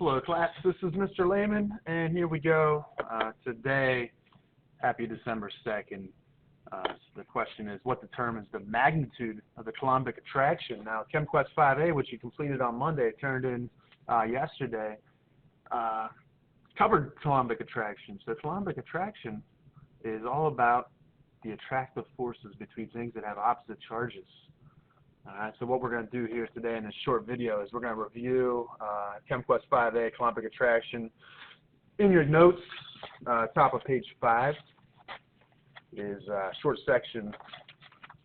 Hello class, this is Mr. Lehman, and here we go. Today, happy December 2nd. The question is, what determines the magnitude of the Coulombic attraction? Now, CQ5A, which you completed on Monday, turned in yesterday, covered Coulombic attraction. So Coulombic attraction is all about the attractive forces between things that have opposite charges. Alright, so what we're going to do here today in this short video is we're going to review CQ5A, Coulombic attraction. In your notes, top of page 5 is a short section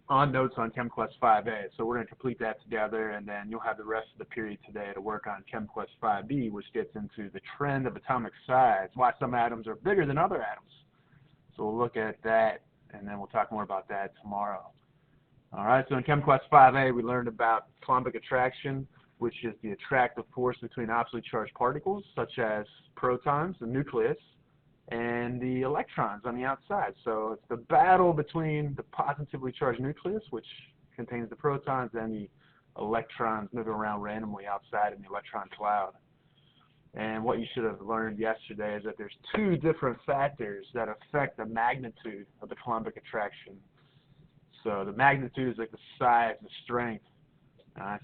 on notes on CQ5A. So we're going to complete that together, and then you'll have the rest of the period today to work on CQ5B, which gets into the trend of atomic size, why some atoms are bigger than other atoms. So we'll look at that, and then we'll talk more about that tomorrow. Alright, so in CQ5A we learned about Coulombic attraction, which is the attractive force between oppositely charged particles, such as protons, the nucleus, and the electrons on the outside. So it's the battle between the positively charged nucleus, which contains the protons, and the electrons moving around randomly outside in the electron cloud. And what you should have learned yesterday is that there's two different factors that affect the magnitude of the Coulombic attraction. So the magnitude is like the size, the strength.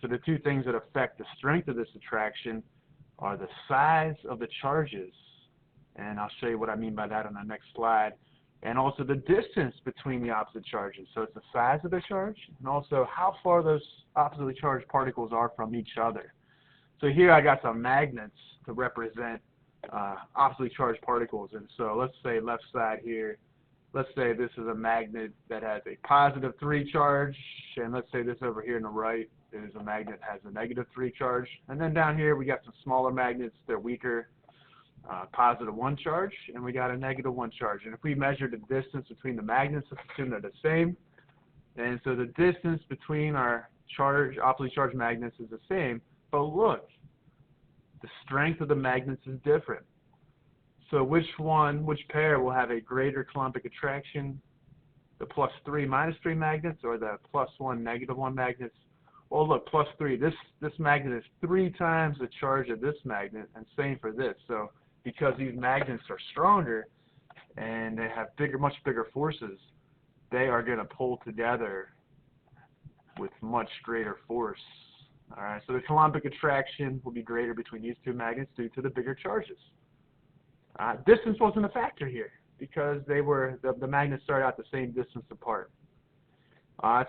So the two things that affect the strength of this attraction are the size of the charges, and I'll show you what I mean by that on the next slide, and also the distance between the opposite charges. So it's the size of the charge, and also how far those oppositely charged particles are from each other. So here I got some magnets to represent oppositely charged particles, and so let's say left side here, let's say this is a magnet that has a positive 3 charge, and let's say this over here on the right is a magnet that has a negative 3 charge. And then down here we got some smaller magnets, they're weaker, positive 1 charge, and we got a negative 1 charge. And if we measure the distance between the magnets, let's assume they're the same. And so the distance between our oppositely charged magnets is the same, but look, the strength of the magnets is different. So which pair will have a greater Coulombic attraction? The +3, -3 magnets, or the +1, -1 magnets? Well, look, +3. This magnet is 3 times the charge of this magnet, and same for this. So because these magnets are stronger and they have much bigger forces, they are going to pull together with much greater force. All right. So the Coulombic attraction will be greater between these two magnets due to the bigger charges. Distance wasn't a factor here because the magnets started out the same distance apart.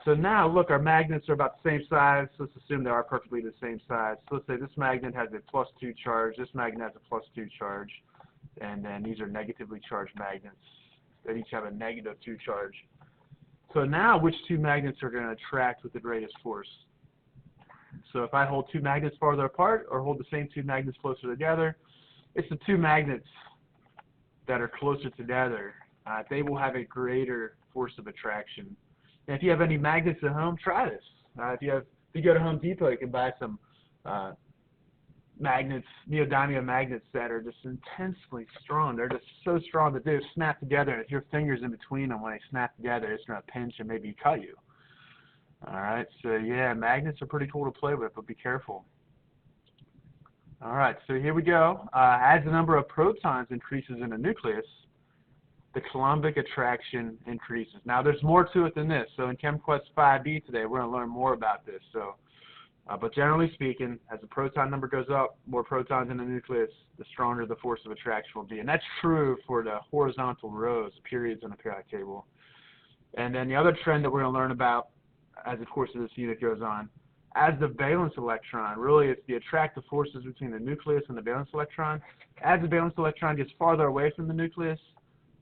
So now look, our magnets are about the same size. Let's assume they are perfectly the same size. So let's say this magnet has a +2 charge, this magnet has a +2 charge, and then these are negatively charged magnets that each have a -2 charge. So now which two magnets are going to attract with the greatest force? So if I hold two magnets farther apart or hold the same two magnets closer together, it's the two magnets that are closer together. They will have a greater force of attraction. And if you have any magnets at home, try this. If you go to Home Depot, you can buy some magnets, neodymium magnets that are just intensely strong. They're just so strong that they snap together. And if your fingers in between them, when they snap together, it's going to pinch and maybe cut you. Alright, so yeah, magnets are pretty cool to play with, but be careful. Alright, so here we go. As the number of protons increases in the nucleus, the Coulombic attraction increases. Now, there's more to it than this. So in CQ5B today, we're going to learn more about this. So, but generally speaking, as the proton number goes up, more protons in the nucleus, the stronger the force of attraction will be. And that's true for the horizontal rows, periods in the periodic table. And then the other trend that we're going to learn about as the course of this unit goes on, as the valence electron, really it's the attractive forces between the nucleus and the valence electron. As the valence electron gets farther away from the nucleus,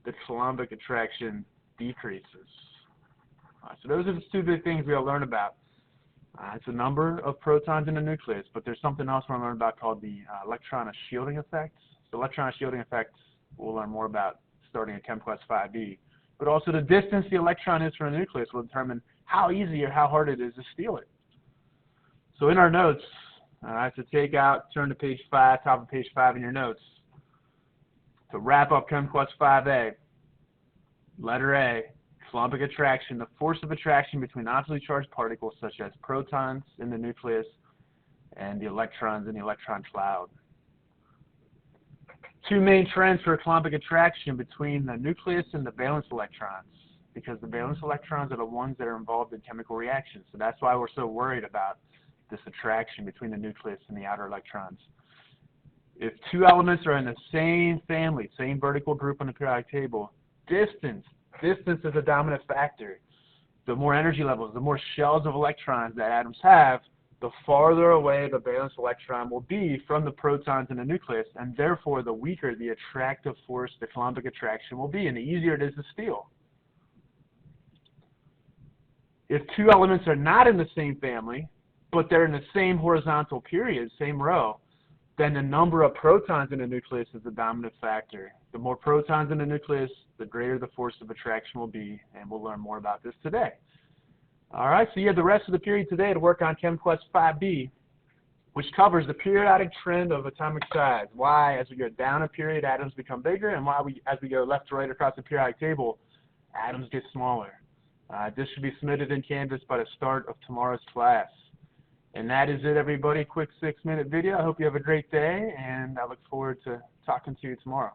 the Coulombic attraction decreases. So those are the two big things we'll learn about. It's the number of protons in the nucleus, but there's something else we'll learn about called the electron shielding effect. The electron shielding effect we'll learn more about starting in CQ5B. But also the distance the electron is from the nucleus will determine how easy or how hard it is to steal it. So in our notes, to take out, turn to page 5, top of page 5 in your notes. To wrap up CQ5A, letter A, Coulombic attraction, the force of attraction between oppositely charged particles such as protons in the nucleus and the electrons in the electron cloud. two main trends for Coulombic attraction between the nucleus and the valence electrons, because the valence electrons are the ones that are involved in chemical reactions. So that's why we're so worried about this attraction between the nucleus and the outer electrons. If two elements are in the same family, same vertical group on the periodic table, distance is a dominant factor. The more energy levels, the more shells of electrons that atoms have, the farther away the valence electron will be from the protons in the nucleus, and therefore the weaker the attractive force, the Coulombic attraction, will be, and the easier it is to steal. If two elements are not in the same family, but they're in the same horizontal period, same row, then the number of protons in the nucleus is the dominant factor. The more protons in the nucleus, the greater the force of attraction will be, and we'll learn more about this today. All right, so you have the rest of the period today to work on CQ5A, which covers the periodic trend of atomic size. Why, as we go down a period, atoms become bigger, and why, as we go left to right across the periodic table, atoms get smaller. This should be submitted in Canvas by the start of tomorrow's class. And that is it, everybody. Quick 6-minute video. I hope you have a great day, and I look forward to talking to you tomorrow.